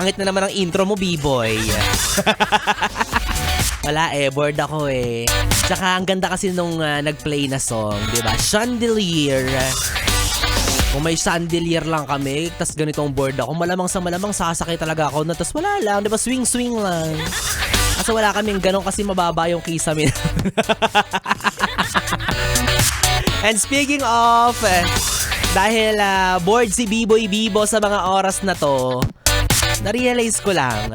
pangit na naman ang intro mo, B-boy. Wala bored ako Tsaka ang ganda kasi nung nag-play na song, diba? Chandelier. Kung may chandelier lang kami, tas ganitong board ako, malamang sasakay talaga ako na, tas wala lang, diba? Swing lang. Kasi wala kaming ganon kasi mababa yung kisame. And speaking of, dahil bored si B-boy Bibo sa mga oras na to, na-realize ko lang,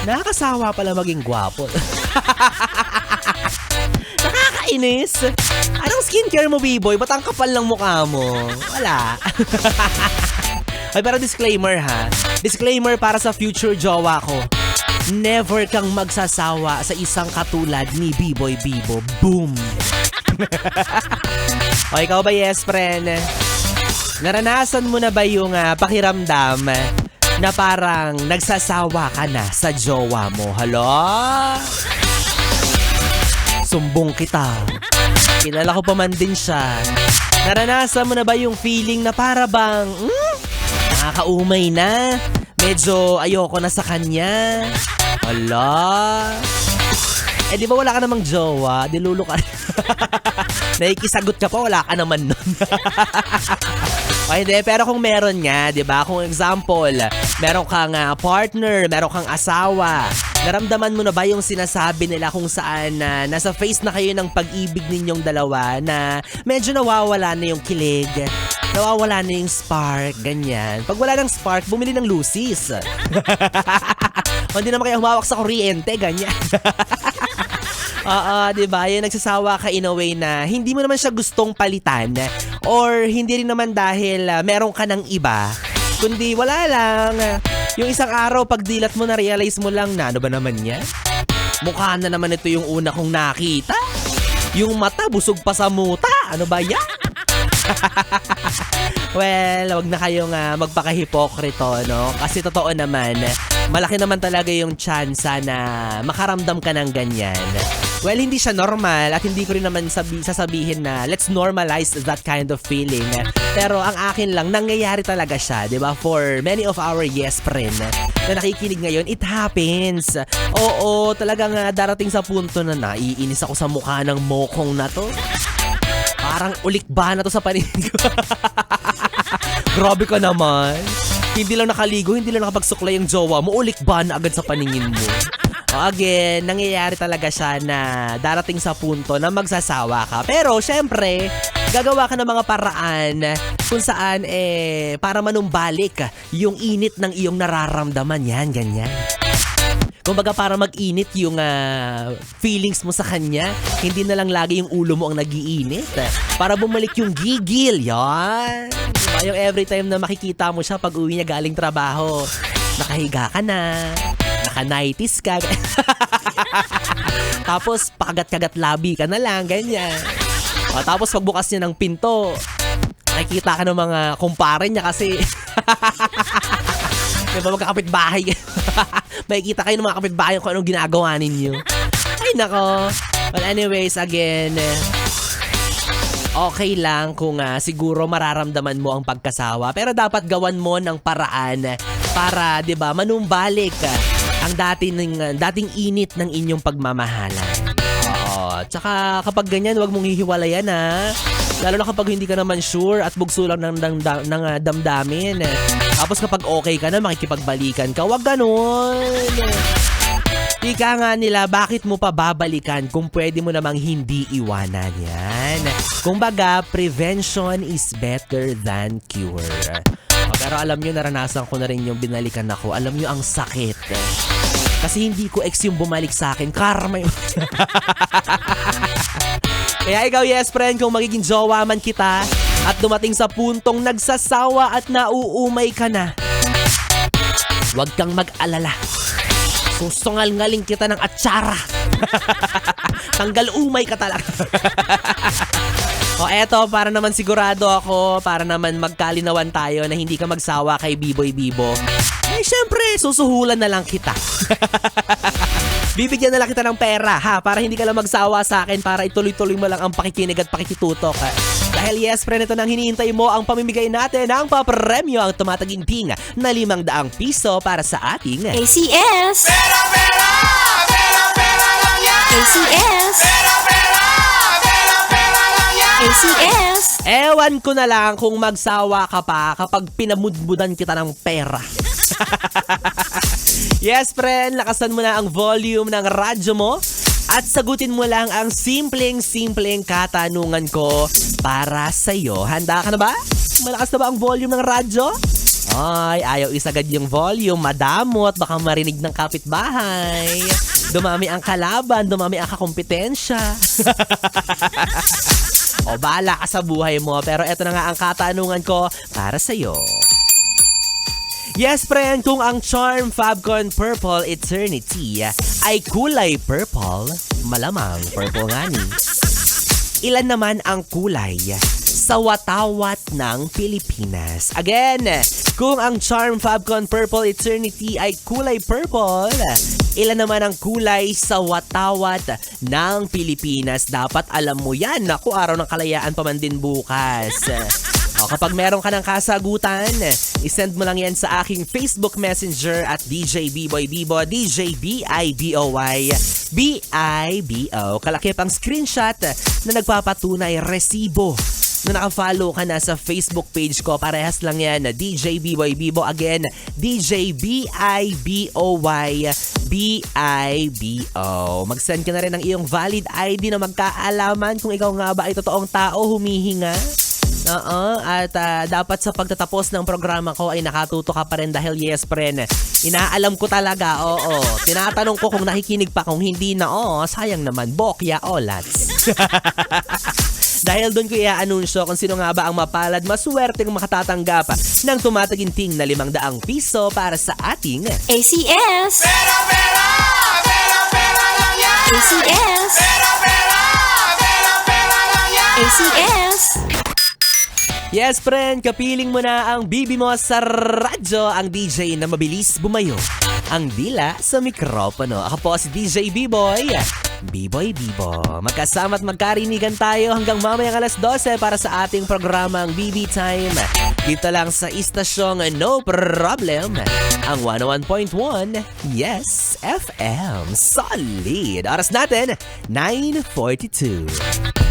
nakakasawa pala maging gwapo. Nakakainis. Anong skincare mo, B-boy? Ba't ang kapal ng mukha mo? Wala. Ay, pero disclaimer ha. Disclaimer para sa future jowa ko. Never kang magsasawa sa isang katulad ni B-boy Bibo. Boom! O ikaw ba, yes, friend? Naranasan mo na ba yung pakiramdam na parang nagsasawa ka na sa jowa mo? Hala? Sumbong kita. Kilala ko pa man din siya. Naranasan mo na ba yung feeling na para bang nakakaumay na? Medyo ayoko na sa kanya. Hala? Di ba wala ka namang jowa? Di lulo ka. Naikisagot ka pa, wala ka naman nun. Okay, pero kung meron nga, di ba? Kung example, meron kang partner, meron kang asawa, naramdaman mo na ba yung sinasabi nila kung saan nasa face na kayo ng pag-ibig ninyong dalawa na medyo nawawala na yung kilig, nawawala na yung spark, ganyan. Pag wala ng spark, bumili ng Lucy's. O hindi naman kayo humawak sa kuryente, ganyan. Diba? Yung nagsasawa ka in a way na hindi mo naman siya gustong palitan or hindi rin naman dahil meron ka ng iba, kundi wala lang. Yung isang araw, pag dilat mo, na-realize mo lang na ano ba naman yan? Mukha na naman ito yung una kong nakita. Yung mata, busog pa sa muta. Ano ba yan? Well, wag na kayong magpaka-hipokrito, no? Kasi totoo naman, malaki naman talaga yung tsansa na makaramdam ka ng ganyan. Well, hindi siya normal at hindi ko rin naman sasabihin na let's normalize that kind of feeling. Pero ang akin lang, nangyayari talaga siya, di ba? For many of our yes friend na nakikinig ngayon, it happens. Oo, talagang darating sa punto na naiinis ako sa mukha ng mokong na to. Parang ulik ba na to sa paningin ko? Grabe ka naman. Hindi lang nakaligo, hindi lang nakapagsuklay yung jowa mo, ulik ba na agad sa paningin mo? Again, nangyayari talaga siya na darating sa punto na magsasawa ka. Pero syempre, gagawa ka ng mga paraan kung saan para manumbalik yung init ng iyong nararamdaman. Yan, ganyan. Kumbaga para mag-init yung feelings mo sa kanya, hindi na lang lagi yung ulo mo ang nag-iinit. Para bumalik yung gigil. Yan. Diba? Yung every time na makikita mo siya pag uwi niya galing trabaho, nakahiga ka na, naka-nighties ka. Tapos pakagat-kagat labi ka na lang, ganyan. Tapos pagbukas niya ng pinto, nakikita ka ng mga kumpare niya kasi diba magkakapit-bahay. Makikita kayo ng mga kapitbahay kung anong ginagawa ninyo. Ay nako. But anyways, again, okay lang kung siguro mararamdaman mo ang pagkasawa. Pero dapat gawan mo ng paraan para, di ba, manumbalik ang dating init ng inyong pagmamahalan. Oo. Tsaka kapag ganyan, wag mong hihiwalayan Lalo na kapag hindi ka naman sure at bugso lang ng damdamin. Tapos kapag okay ka na, makikipagbalikan ka. Wag ganun. Ika nga nila, bakit mo pa babalikan kung pwede mo namang hindi iwanan yan? Kumbaga, prevention is better than cure. Pero alam nyo, naranasan ko na rin yung binalikan ako. Alam nyo, ang sakit. Kasi hindi ko ex yung bumalik sa akin. Karma yung... Kaya ikaw, yes friend, kung magiging jowa man kita at dumating sa puntong nagsasawa at nauumay ka na, huwag kang mag-alala. Susungal-ngaling kita ng atsara. Tanggal umay ka talaga. O eto, para naman sigurado ako, para naman magkalinawan tayo na hindi ka magsawa kay B-boy Bibo. Syempre, susuhulan na lang kita. Bibigyan na lang kita ng pera, ha? Para hindi ka lang magsawa sa akin, para ituloy-tuloy mo lang ang pakikinig at pakikitutok. Dahil yes, friend, ito nang hinihintay mo ang pamimigay natin ng papremyo ang tumataginting na 500 piso para sa ating ACS! ACS! ACS! Ewan ko na lang kung magsawa ka pa kapag pinamudmudan kita ng pera. Yes, friend, lakasan mo na ang volume ng radyo mo at sagutin mo lang ang simpleng katanungan ko para sa'yo. Handa ka na ba? Malakas na ba ang volume ng radyo? Ay, ayaw isagad yung volume. Madamot, baka marinig ng kapitbahay. Dumami ang kalaban, dumami ang kakompetensya. O, bahala ka sa buhay mo. Pero eto na nga ang katanungan ko para sa'yo. Yes, friend, kung ang Charm Fabcon Purple Eternity ay kulay purple, malamang purple nga ni. Ilan naman ang kulay sa watawat ng Pilipinas? Again, kung ang Charm Fabcon Purple Eternity ay kulay purple, ilan naman ang kulay sa watawat ng Pilipinas? Dapat alam mo yan. Naku, araw ng kalayaan pa man din bukas. O, kapag meron ka ng kasagutan, isend mo lang yan sa aking Facebook Messenger at DJ Biboy Bibo, DJ B-I-B-O-Y, B-I-B-O. Kalakip ang screenshot na nagpapatunay resibo na nakafollow ka na sa Facebook page ko. Parehas lang yan, DJ Biboy Bibo. Again, DJ B-I-B-O-Y, B-I-B-O. Mag-send ka na rin ng iyong valid ID na magkaalaman kung ikaw nga ba ay totoong tao humihinga. At dapat sa pagtatapos ng programa ko ay nakatuto ka pa rin dahil yes, friend, inaalam ko talaga, oo. Tinatanong ko kung nakikinig pa, kung hindi na, sayang naman, bokya olats. Dahil doon ko i-anunsyo kung sino nga ba ang mapalad, maswerteng makatatanggap ng tumataginting na 500 piso para sa ating ACS! ACS! ACS! Yes, friend, kapiling mo na ang bibi mo sa radyo, ang DJ na mabilis bumayo ang dila sa mikropono. Ako po si DJ B-Boy, B-Boy Bibo. Magkasama at magkarinigan tayo hanggang mamayang alas 12 para sa ating programang BB Time. Dito lang sa istasyong No Problem, ang 101.1 Yes FM. Solid! Oras natin, 9:42.